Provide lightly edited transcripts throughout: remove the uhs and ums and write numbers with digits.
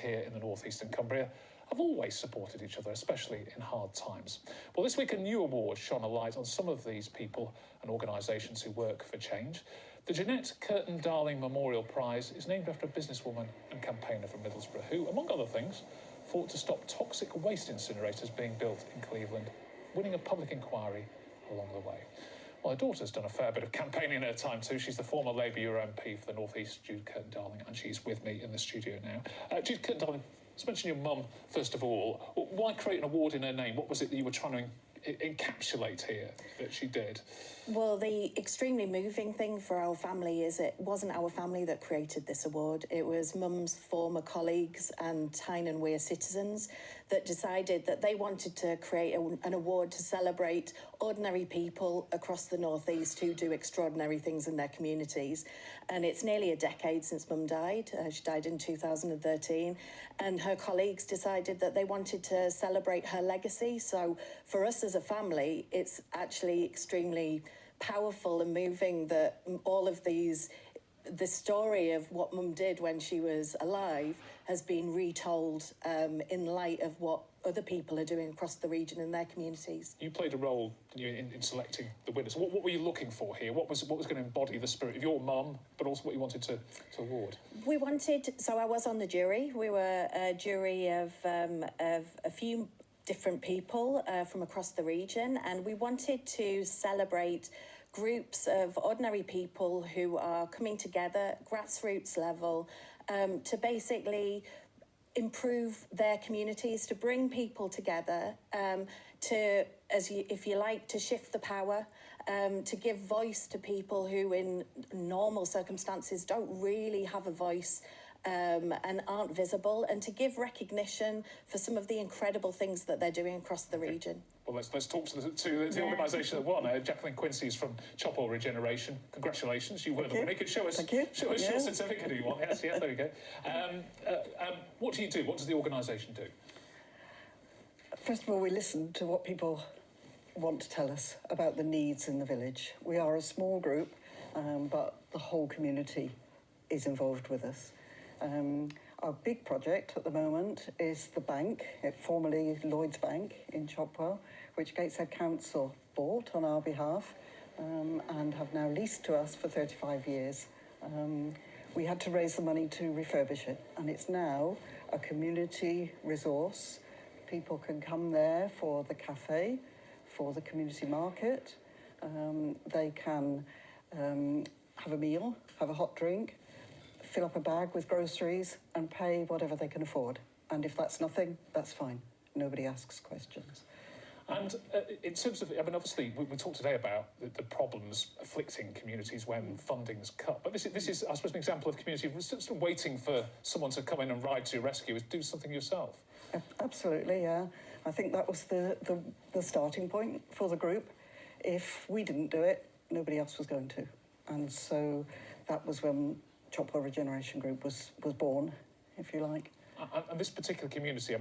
here in the northeastern Cumbria have always supported each other, especially in hard times. Well, this week a new award shone a light on some of these people and organisations who work for change. The Janette Kirton-Darling Memorial Prize is named after a businesswoman and campaigner from Middlesbrough who, among other things, fought to stop toxic waste incinerators being built in Cleveland, winning a public inquiry along the way. Well, her daughter's done a fair bit of campaigning in her time too. She's the former Labour Euro MP for the North East, Jude Kirton-Darling, and she's with me in the studio now. Jude Kirton-Darling, let's mention your mum first of all. Why create an award in her name? What was it that you were trying to encapsulate here that she did? Well, the extremely moving thing for our family is it wasn't our family that created this award. It was Mum's former colleagues and Tyne and Wear citizens that decided that they wanted to create an award to celebrate ordinary people across the North East who do extraordinary things in their communities. And it's nearly a decade since Mum died. She died in 2013. And her colleagues decided that they wanted to celebrate her legacy. So for us as a family, it's actually extremely powerful and moving that all of the story of what Mum did when she was alive has been retold in light of what other people are doing across the region in their communities. You played a role in selecting the winners. What were you looking for here? What was going to embody the spirit of your mum, but also what you wanted to award? So I was on the jury. We were a jury of a few different people from across the region, and we wanted to celebrate groups of ordinary people who are coming together, grassroots level, to basically improve their communities, to bring people together, if you like, to shift the power, to give voice to people who in normal circumstances don't really have a voice and aren't visible, and to give recognition for some of the incredible things that they're doing across the region. Well, let's talk to the organisation that won. Jacqueline Quincy's from Chopwell Regeneration. Congratulations, you were the winner. Show us your certificate if you want. Yes, there you go. What do you do? What does the organisation do? First of all, we listen to what people want to tell us about the needs in the village. We are a small group, but the whole community is involved with us. Our big project at the moment is the bank, formerly Lloyd's Bank in Chopwell, which Gateshead Council bought on our behalf and have now leased to us for 35 years. We had to raise the money to refurbish it, and it's now a community resource. People can come there for the cafe, for the community market. They can have a meal, have a hot drink, fill up a bag with groceries and pay whatever they can afford. And if that's nothing, that's fine. Nobody asks questions. And in terms of, obviously, we talked today about the problems afflicting communities when funding's cut. But this is, I suppose, an example of community still waiting for someone to come in and ride to your rescue, is do something yourself. Absolutely, yeah. I think that was the starting point for the group. If we didn't do it, nobody else was going to. And so that was when Chopwell Regeneration Group was born, if you like. And this particular community,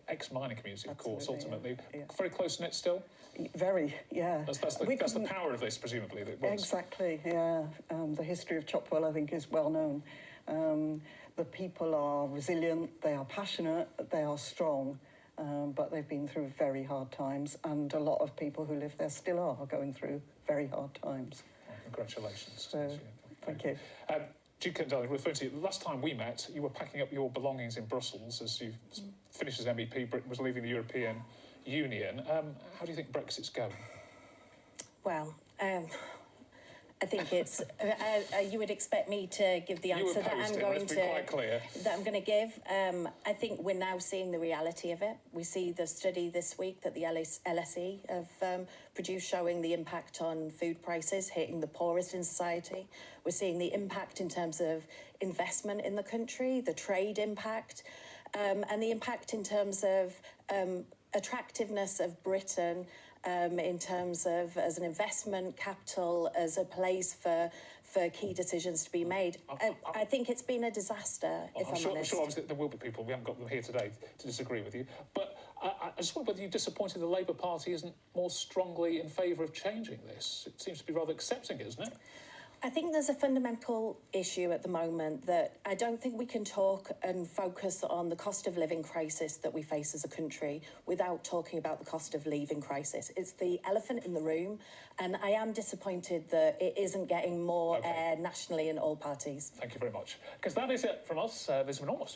ex-mining community, of course, ultimately, yeah. Very close-knit still? Very, yeah. That's the power of this, presumably. That exactly, yeah. The history of Chopwell, I think, is well known. The people are resilient, they are passionate, they are strong, but they've been through very hard times, and a lot of people who live there still are going through very hard times. Well, congratulations. Thank you. Jude Kirton-Darling, referring to you, the last time we met, you were packing up your belongings in Brussels as you finished as MEP. Britain was leaving the European Union. How do you think Brexit's going? Well, I think it's. You would expect me to give the answer that I'm going to give. I think we're now seeing the reality of it. We see the study this week that the LSE have produced showing the impact on food prices hitting the poorest in society. We're seeing the impact in terms of investment in the country, the trade impact, and the impact in terms of attractiveness of Britain in terms of as an investment capital, as a place for key decisions to be made. I think it's been a disaster, if I'm honest. I'm sure obviously there will be people, we haven't got them here today, to disagree with you. But I just wonder whether you're disappointed the Labour Party isn't more strongly in favour of changing this. It seems to be rather accepting it, isn't it? I think there's a fundamental issue at the moment that I don't think we can talk and focus on the cost of living crisis that we face as a country without talking about the cost of leaving crisis. It's the elephant in the room, and I am disappointed that it isn't getting more air nationally in all parties. Thank you very much. Because that is it from us. There's been almost